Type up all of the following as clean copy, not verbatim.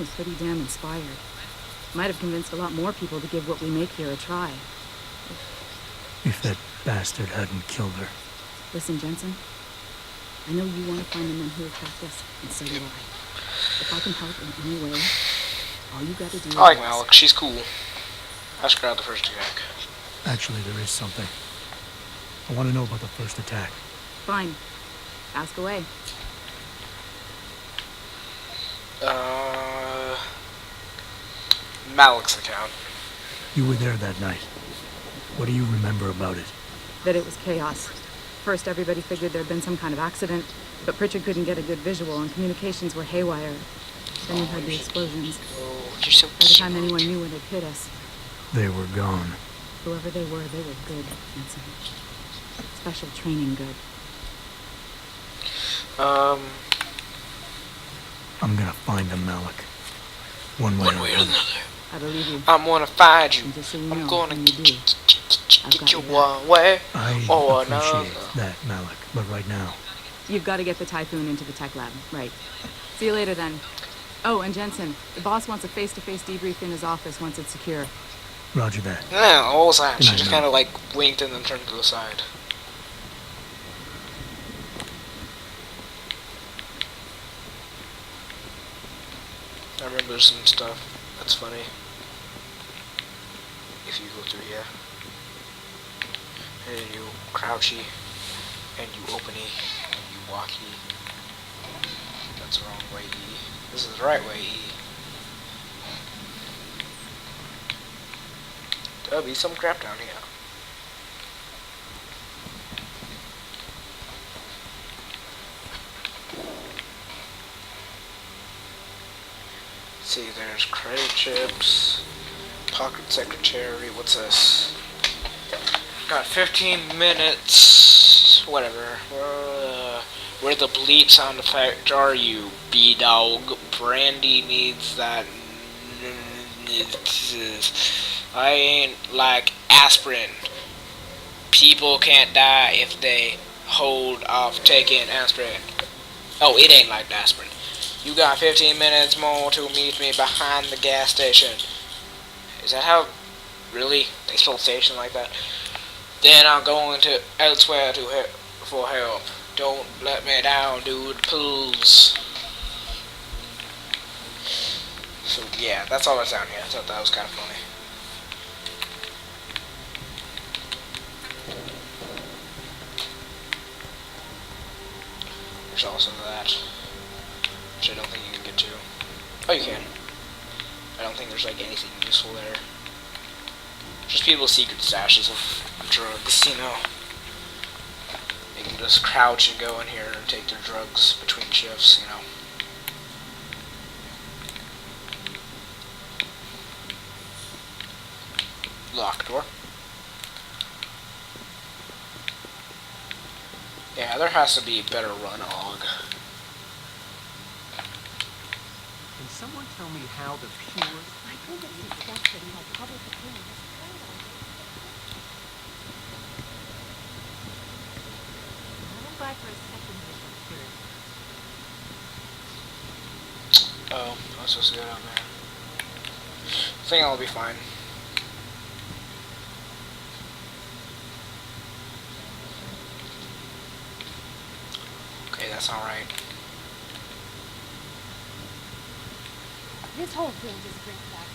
was pretty damn inspired. Might have convinced a lot more people to give what we make here a try. If that bastard hadn't killed her. Listen, Jensen. I know you want to find the men who attacked us, and so do I. If I can help in any way, all you gotta do is... I like Malik. She's cool. Ask her out the first attack. Actually, there is something. I want to know about the first attack. Fine. Ask away. Malik's account. You were there that night. What do you remember about it? That it was chaos. First, everybody figured there'd been some kind of accident, but Pritchard couldn't get a good visual, and communications were haywire. Then we heard the explosions. Oh, you're so By the time anyone knew it had hit us, They were gone. whoever they were good, Jensen. Special training good. I'm gonna find him, Malik. One way or another. I believe you. I'm gonna find you. And just so you I'm know, gonna when you do, I've get got you your back. one way I or appreciate another. that, Malik. But right now, You've got to get the Typhoon into the tech lab. Right. See you later, then. Oh, and Jensen, the boss wants a face-to-face debrief in his office once it's secure. roger that. Yeah, what was that? Good She night, just Mel. kind of like winked and then turned to the side. I remember some stuff that's funny. If you go through here, and you crouchy, and you openy, and you walkie. That's the wrong way, E. This is the right way, E. There'll be some crap down here. See, there's credit chips, pocket secretary, what's this? Got 15 minutes, whatever. Where the bleep sound effect are you, B-Dog? Brandy needs that. I ain't like aspirin. People can't die if they hold off taking aspirin. Oh, it ain't like aspirin. You got 15 minutes more to meet me behind the gas station. Is that how, really? They spell station like that? Then I'm going to elsewhere for help. Don't let me down, dude, please. So yeah, that's all that's down here. I thought that was kind of funny. There's also that, which I don't think you can get to. Oh, you can. I don't think there's like anything useful there. Just people's secret stashes of drugs, you know. They can just crouch and go in here and take their drugs between shifts, you know. Locked door. Yeah, there has to be a better run og. Can someone tell me how the pure... I think it's disgusting how public opinion has turned on it. I don't buy for a second this purity. Oh, I was supposed to go down there. I think I'll be fine. Okay, that's alright. This whole thing just brings back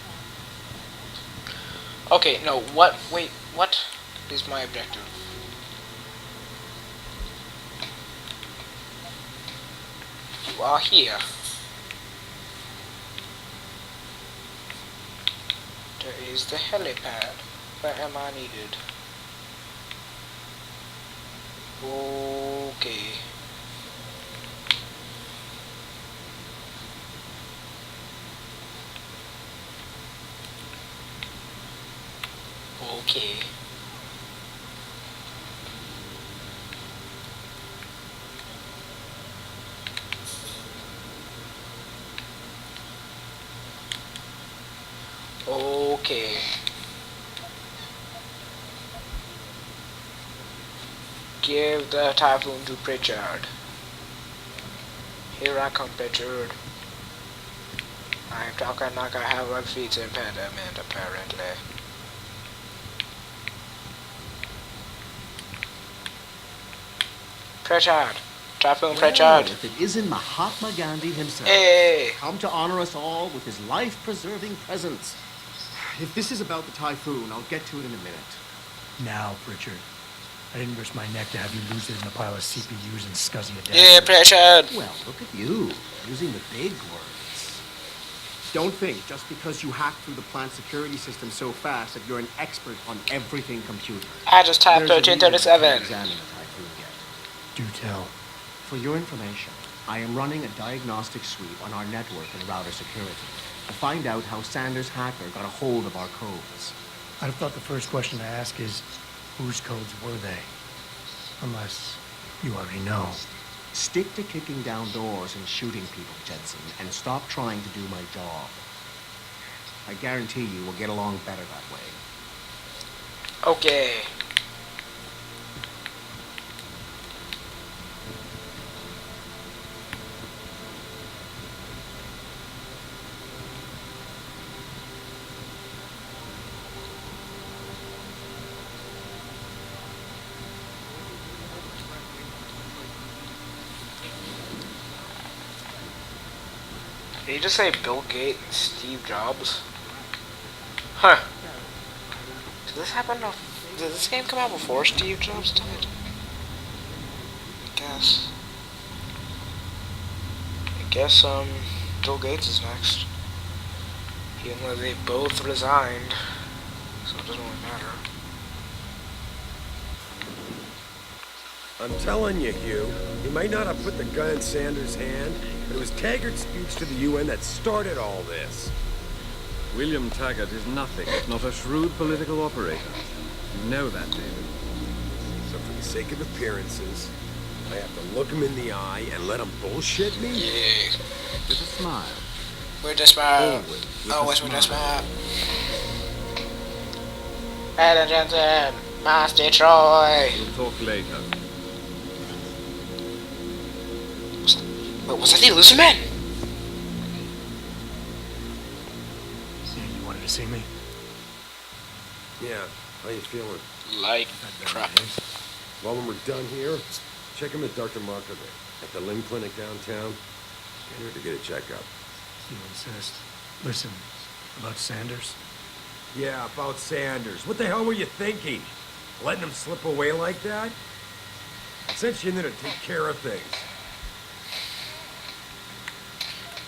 home. Okay, no, what? Wait, what is my objective? You are here. There is the helipad. Where am I needed? Okay. Okay. Okay. Give the Typhoon to Pritchard. Here I come, Pritchard. I'm talking like I have a feet impediment, apparently. Pritchard. Typhoon Well, Pritchard. if it isn't Mahatma Gandhi himself, Hey! come to honor us all with his life-preserving presence. If this is about the typhoon, I'll get to it in a minute. Now, Pritchard. I didn't risk my neck to have you lose it in a pile of CPUs and scuzzy adapters. Yeah, Pritchard! Well, look at you, using the big words. Don't think just because you hacked through the plant security system so fast that you're an expert on everything computer. I just typed There's a reason I 1337. can't examine the typhoon yet. Do tell. For your information, I am running a diagnostic sweep on our network and router security to find out how Sanders' hacker got a hold of our codes. I'd have thought the first question to ask is, whose codes were they? Unless you already know. Stick to kicking down doors and shooting people, Jensen, and stop trying to do my job. I guarantee you we'll get along better that way. Okay. Did you just say Bill Gates and Steve Jobs? Huh. Did this happen? Did this game come out before Steve Jobs died? I guess, Bill Gates is next. Even though they both resigned, so it doesn't really matter. I'm telling you, Hugh, he might not have put the gun in Sanders' hand, but it was Taggart's speech to the UN that started all this. William Taggart is nothing if not a shrewd political operator. You know that, David. So for the sake of appearances, I have to look him in the eye and let him bullshit me? Yeah. With a smile. With the smile. Always with the smile. Ladies and gentlemen, Master Troy. We'll talk later. Wait, was that the Illusion Man? You wanted to see me? Yeah, how you feeling? Like crap. Well, when we're done here, check him at Dr. Markov at the Limb Clinic downtown. Get her to get a checkup. You insist. Listen, about Sanders? Yeah, about Sanders. What the hell were you thinking? Letting him slip away like that? I sent you in there to take care of things.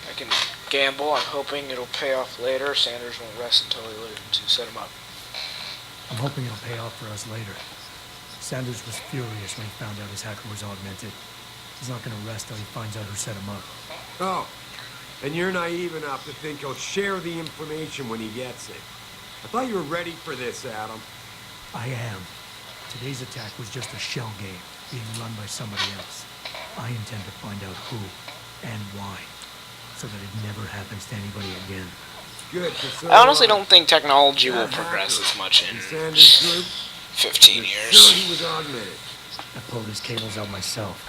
I can gamble. I'm hoping it'll pay off later. Sanders won't rest until we leave to set him up. I'm hoping it'll pay off for us later. Sanders was furious when he found out his hacker was augmented. He's not gonna rest till he finds out who set him up. Oh, and you're naive enough to think he'll share the information when he gets it. I thought you were ready for this, Adam. I am. Today's attack was just a shell game being run by somebody else. I intend to find out who and why, so that it never happens to anybody again. Good. 'Cause so I honestly do I. don't think technology will That progress hacker as much in in Sanders' group, 15 you're years. sure he was augmented. I pulled his cables out myself.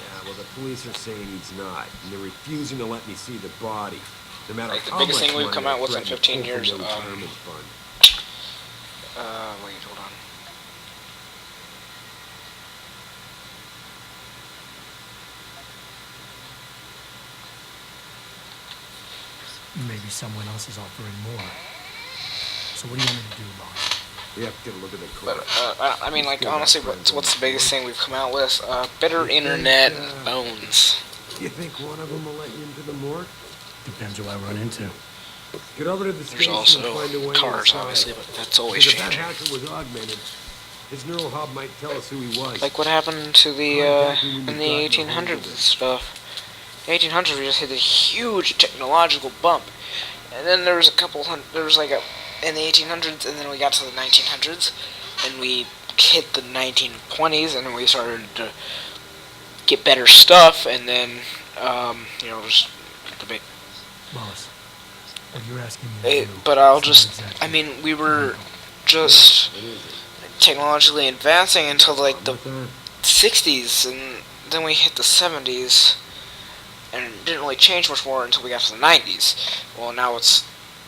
Yeah, well, the police are saying he's not, and they're refusing to let me see the body, no matter Like, the how biggest much thing we've money come I out with in threaten to 15 pull from years, the retirement fund. Wait, hold on. Maybe someone else is offering more. So what do you want me to do, Boss? We have to get a look at the But, car. I mean, like, honestly, what's the biggest thing we've come out with? Better internet phones. You think one of them will let you into the morgue? Depends who I run into. Get over to the There's station also and find a way cars, inside. obviously, but that's always Because if that changing. hacker was augmented, his neural hub might tell us who he was. Like what happened to the, in the 1800s and stuff. The 1800s, we just hit a huge technological bump. And then there was in the 1800s, and then we got to the 1900s, and we hit the 1920s, and then we started to get better stuff, and then, just the big... Boss, what you're asking me to do... But I'll is not just... exactly I mean, we were just technologically advancing until, like, the 60s, and then we hit the 70s, and it didn't really change much more until we got to the 90s. Well, now it's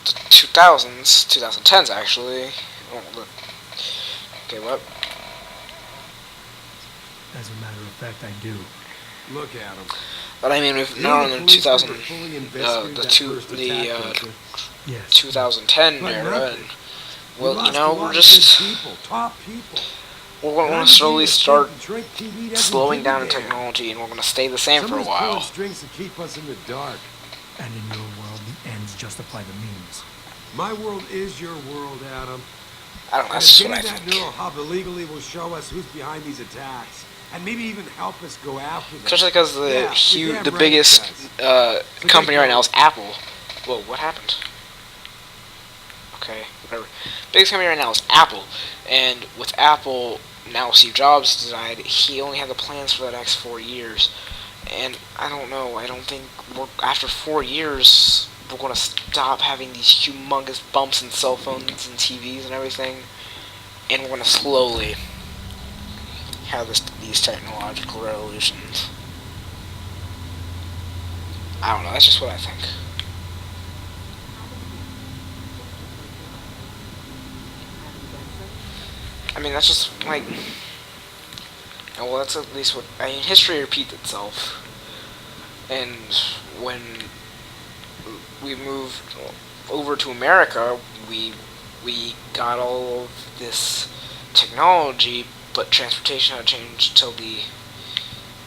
the 2000s, 2010s actually. Okay, what? As a matter of fact, I do. Look at him. But I mean, we've now in the 2000, the Yes. 2010 But era, nothing. and We well, you lost a know, lot we're of just good people, top people. we're going Now to slowly you see start that drink TV doesn't slowing give down a in damn. technology, and we're going to stay the same for a Someone's pulling while. strings to keep us in the dark. And in your world, the ends justify the means. My world is your world, Adam. I don't know. And That's just if what I getting that think. neural hub illegally will show us who's behind these attacks, and maybe even help us go after them. Especially because the biggest company right now is Apple. Whoa, what happened? Okay, whatever. Biggest company right now is Apple, and with Apple now, Steve Jobs died. He only had the plans for the next 4 years, and I don't know. I don't think after 4 years we're gonna stop having these humongous bumps in cell phones and TVs and everything, and we're gonna slowly have these technological revolutions. I don't know. That's just what I think. I mean, that's just like. Well, that's at least what. I mean, history repeats itself. And when we moved over to America, we got all of this technology, but transportation had changed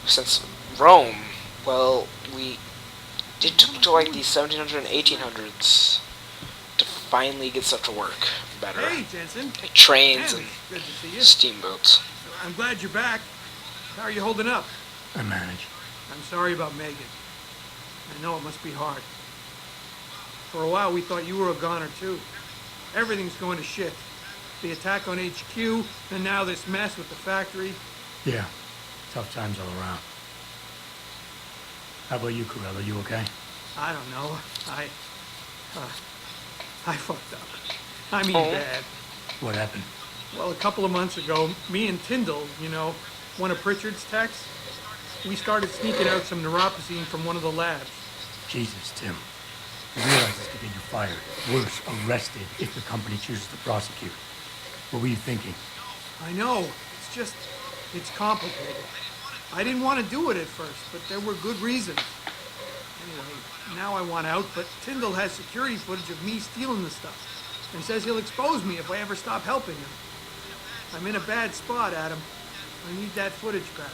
since Rome. Well, it took to like the 1700s and 1800s to finally get stuff to work better. Hey, Jensen. Like trains Man, and good to see you. steamboats. I'm glad you're back. How are you holding up? I manage. I'm sorry about Megan. I know it must be hard. For a while, we thought you were a goner, too. Everything's going to shit. The attack on HQ, and now this mess with the factory. Yeah. Tough times all around. How about you, Corella? You okay? I don't know. I fucked up. I mean Oh. bad. What happened? Well, a couple of months ago, me and Tyndall, one of Pritchard's techs, we started sneaking out some neuropozyne from one of the labs. Jesus, Tim. You realize this could get you fired. Worse, arrested if the company chooses to prosecute. What were you thinking? I know. It's complicated. I didn't want to do it at first, but there were good reasons. Anyway, now I want out, but Tyndall has security footage of me stealing the stuff and says he'll expose me if I ever stop helping him. I'm in a bad spot, Adam. I need that footage back.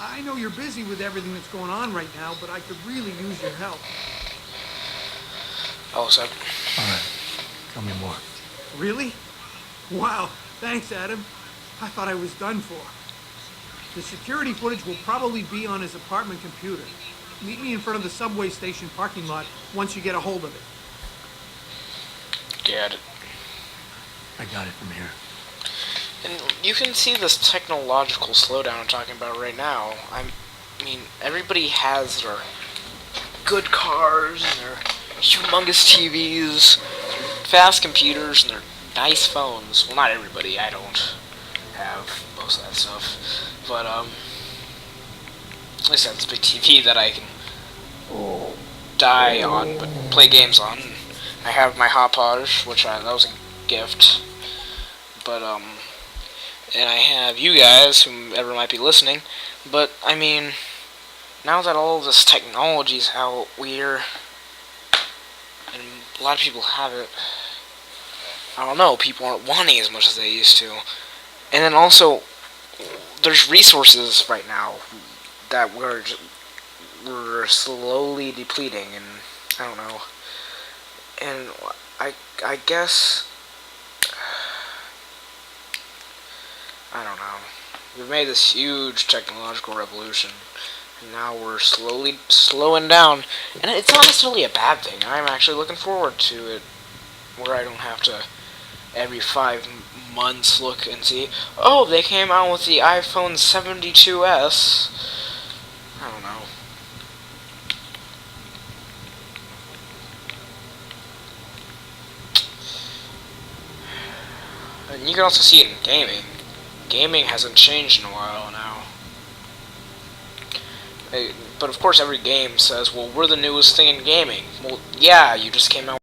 I know you're busy with everything that's going on right now, but I could really use your help. Oh, so All right. Tell me more. Really? Wow. Thanks, Adam. I thought I was done for. The security footage will probably be on his apartment computer. Meet me in front of the subway station parking lot once you get a hold of it. get it. I got it from here. And you can see this technological slowdown I'm talking about right now. I mean, everybody has their good cars and their humongous TVs, fast computers, and their nice phones. Well, not everybody. I don't have most of that stuff. But, at least I have this big TV that I can die on, but play games on. I have my Hopodge, that was a gift. But, and I have you guys, whomever might be listening. But, I mean, now that all of this technology is out, and a lot of people have it, I don't know, people aren't wanting as much as they used to. And then also, there's resources right now that we're slowly depleting, and I don't know. And I guess, I don't know. We've made this huge technological revolution, and now we're slowly slowing down. And it's not necessarily a bad thing. I'm actually looking forward to it, where I don't have to every 5 months look and see, oh, they came out with the iPhone 72s. I don't know. And you can also see it in gaming. Gaming hasn't changed in a while now. But of course every game says, well, we're the newest thing in gaming. Well, yeah, you just came out